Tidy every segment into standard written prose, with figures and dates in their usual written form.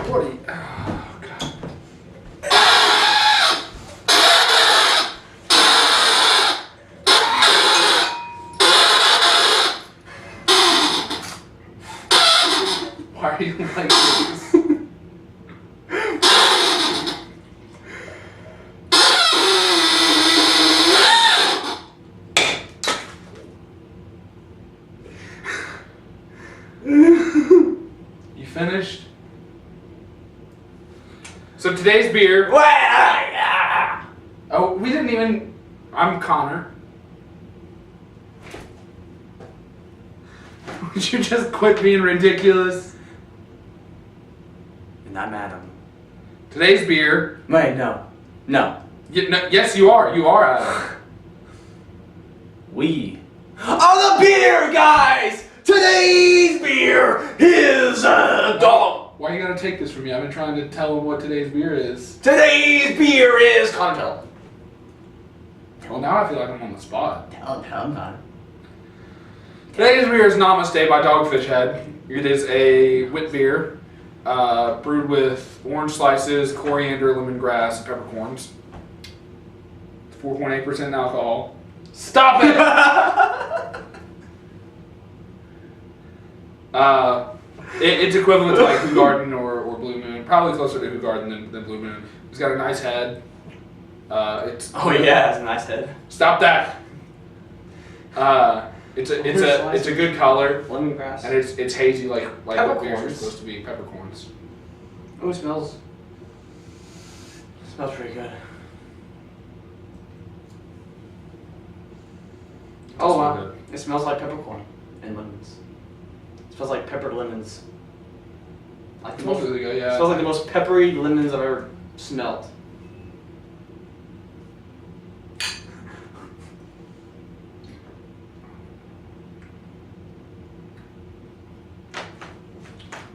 What are you? Oh, God. Why are you like this? You finished? So today's beer. Oh, we didn't even. I'm Connor. Would you just quit being ridiculous? And I'm Adam. Today's beer. Wait, no. No. Yes, you are. You are Adam. We are the beer guys! Today's beer is a dog. Why are you gonna take this from me? I've been trying to tell him what today's beer is. Today's beer is Contel. Well, now I feel like I'm on the spot. Tell him, Connor. Today's beer is Namaste by Dogfish Head. It is a wit beer brewed with orange slices, coriander, lemongrass, and peppercorns. It's 4.8% alcohol. Stop it! It's equivalent to like Hoegaarden or Blue Moon. Probably closer to Hoegaarden than Blue Moon. It's got a nice head. It's Oh yeah, it's a nice head. Stop that. It's a good color. Lemongrass. And it's hazy like what beers are supposed to be. Peppercorns. Oh, it smells pretty good. Oh wow, good. it smells like peppercorn and lemons. It smells like peppered lemons. Like the Smells most, really good, yeah. It smells like the most peppery lemons I've ever smelled.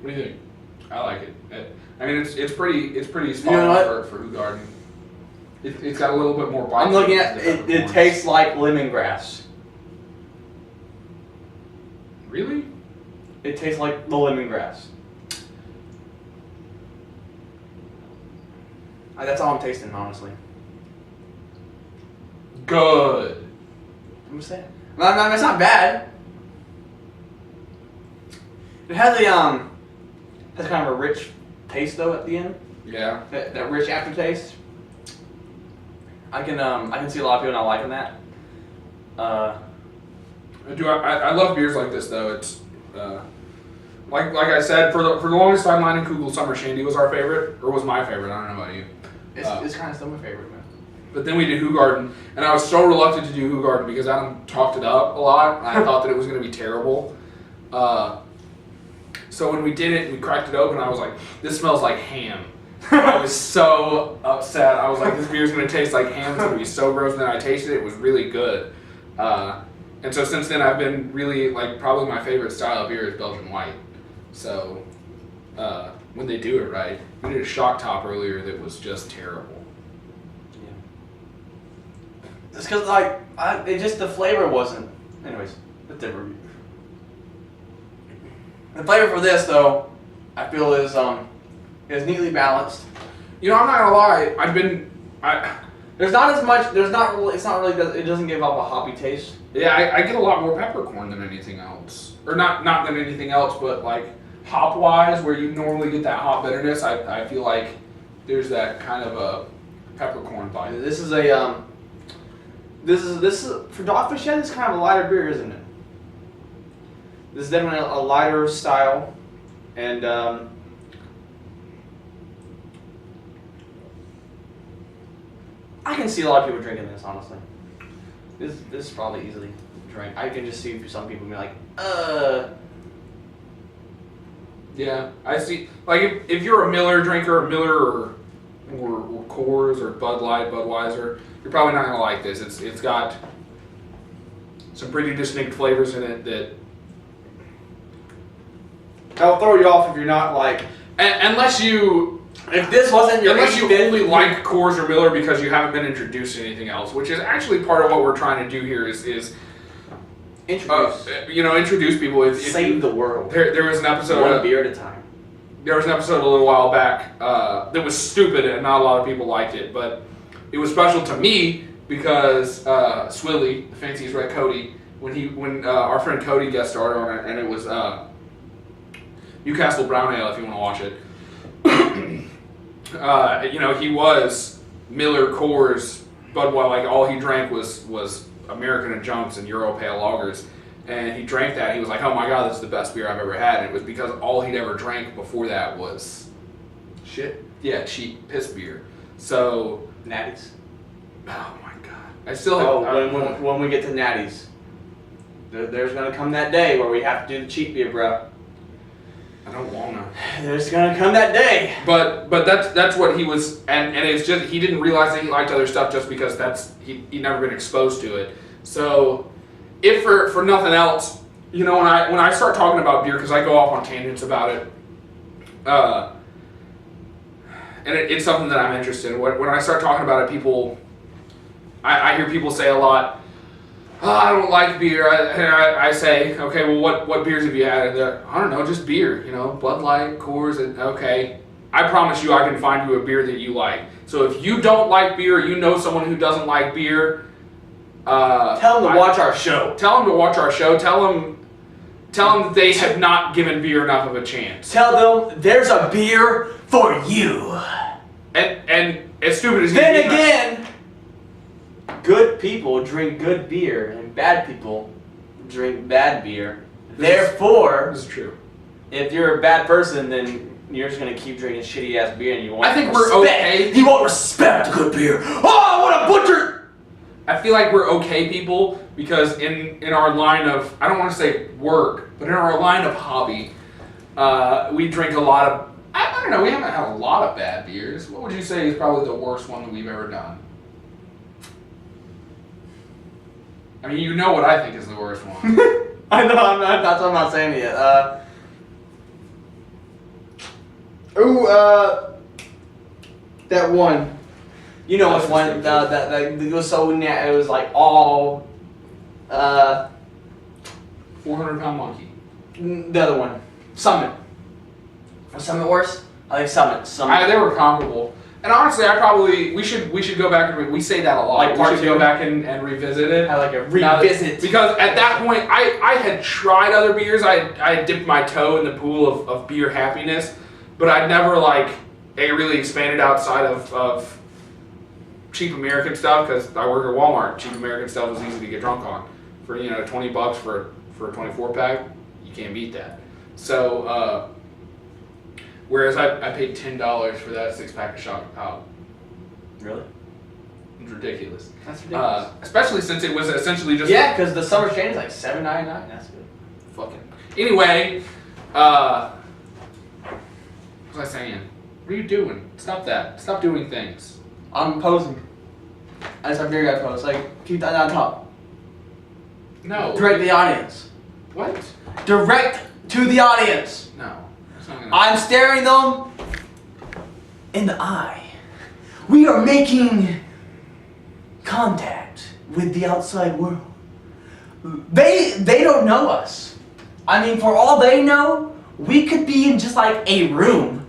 What do you think? I like it. I mean, it's pretty spot You know on for Hoegaarden. It's got a little bit more bite. I'm looking at it. It tastes like lemongrass. Really? It tastes like the lemongrass. That's all I'm tasting, honestly. Good. I'm saying. No, it's not bad. It has has kind of a rich taste though at the end. Yeah. That rich aftertaste. I can see a lot of people not liking that. I love beers like this though. It's like I said, for the longest time, Leinenkugel Summer Shandy was our favorite, or was my favorite. I don't know about you. It's kind of still my favorite, man. But then we did Hoegaarden, and I was so reluctant to do Hoegaarden because Adam talked it up a lot, and I thought that it was going to be terrible. So when we did it, we cracked it open, I was like, this smells like ham. I was so upset. I was like, this beer's going to taste like ham. It's going to be so gross. And then I tasted it. It was really good. And so since then, I've been really, like, probably my favorite style of beer is Belgian White. So when they do it right, we did a shock top earlier that was just terrible. Yeah. It's because, like, the flavor wasn't. Anyways, that's different. The flavor for this, though, I feel is neatly balanced. You know, I'm not gonna lie. There's not as much. There's not really. It's not really. It doesn't give off a hoppy taste. Yeah, I get a lot more peppercorn than anything else, or not than anything else, but like hop wise, where you normally get that hop bitterness, I feel like there's that kind of a peppercorn bite. This is for Dogfish Head. This is kind of a lighter beer, isn't it? This is definitely a lighter style, and I can see a lot of people drinking this. Honestly, this is probably easily drink. I can just see some people be like, Yeah, I see. Like if you're a Miller drinker, or Coors or Bud Light, Budweiser, you're probably not gonna like this. It's got some pretty distinct flavors in it that I'll throw you off if you're not like. Unless you only like Coors or Miller because you haven't been introduced to anything else, which is actually part of what we're trying to do here is introduce people. Save the world. There was an episode one beer at a time. there was an episode a little while back that was stupid and not a lot of people liked it, but it was special to me because Swilly, the Fancy's Red Cody, when our friend Cody guest starred on it, and it was Newcastle Brown Ale, if you want to watch it. He was Miller, Coors, Budweiser, like all he drank was American and Junks and Euro Pale Lagers. And he drank that, and he was like, oh my god, this is the best beer I've ever had. And it was because all he'd ever drank before that was shit. Yeah, cheap piss beer. So Natties. Oh my god. I still when we get to Natties, there's gonna come that day where we have to do the cheap beer, bro. I don't wanna. There's gonna come that day. But that's what he was, and it's just he didn't realize that he liked other stuff just because he'd never been exposed to it. So if for nothing else, when I start talking about beer, because I go off on tangents about it, and it's something that I'm interested in. When I start talking about it, I hear people say a lot, oh, I don't like beer. I say, okay, well, what beers have you had? And I don't know, just beer. Bud Light, Coors, and okay. I promise you, I can find you a beer that you like. So if you don't like beer, or you know someone who doesn't like beer, tell them to watch our show. Tell them to watch our show. Tell them that they have not given beer enough of a chance. Tell them there's a beer for you. And as stupid as then again, good people drink good beer, and bad people drink bad beer. Therefore, this is true. If you're a bad person, then you're just gonna keep drinking shitty ass beer, and you won't. I think we're okay. You won't respect good beer. Oh, what a butcher! I feel like we're okay people because in our line of, I don't want to say work, but in our line of hobby, we drink a lot of, I don't know, we haven't had a lot of bad beers. What would you say is probably the worst one that we've ever done? I mean, you know what I think is the worst one. I know, that's what I'm not saying it yet. That one. You know which one? That it was so it was like all. 400-pound monkey. The other one, Summit. Was Summit worse? I think Summit. They were comparable. And honestly, we should go back and we say that a lot. Like we should go back and revisit it. I like a revisit. Because at that point, I had tried other beers. I had dipped my toe in the pool of beer happiness, but I'd never really expanded outside of cheap American stuff, because I work at Walmart. Cheap American stuff is easy to get drunk on. For $20 for a 24 pack, you can't beat that. So whereas I paid $10 for that 6-pack of Shock and Pow. Really? It's ridiculous. That's ridiculous. Especially since it was essentially just because the summer strain is like $7.99. That's good. Fucking. Anyway, what was I saying? What are you doing? Stop that. Stop doing things. I'm posing. I just have beer guy pose. Keep that on top. No. Direct the audience. What? Direct to the audience. No. That's not gonna I'm staring them in the eye. We are making contact with the outside world. They don't know us. I mean, for all they know, we could be in just a room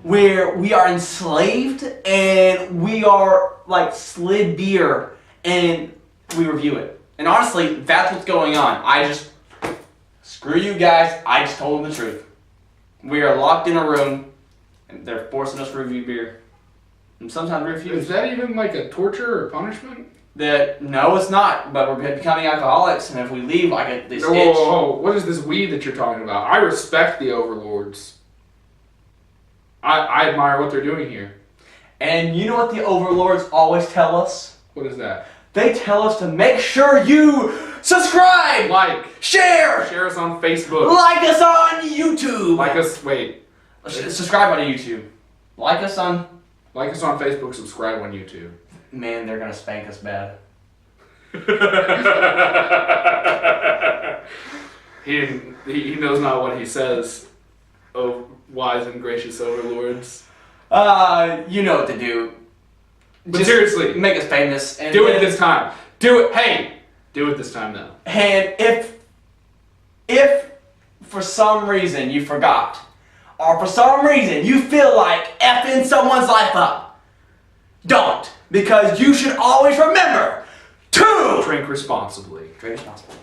where we are enslaved and we are slid beer and we review it. And honestly, that's what's going on. Screw you guys, I just told them the truth. We are locked in a room and they're forcing us to review beer. And sometimes we refuse. Is that even a torture or punishment? No, it's not, but we're becoming alcoholics, and if we leave, this itch. Whoa. What is this weed that you're talking about? I respect the overlords. I admire what they're doing here. And you know what the overlords always tell us? What is that? They tell us to make sure you subscribe, share us on Facebook, like us on YouTube, subscribe on YouTube, like us on Facebook, subscribe on YouTube. Man, they're gonna spank us bad. He knows not what he says. Oh, wise and gracious overlords. You know what to do. But seriously, make us famous and do it this time. Do it. Hey, do it this time though. And if for some reason you forgot, or for some reason you feel like effing someone's life up, don't. Because you should always remember to Drink responsibly. drink responsibly.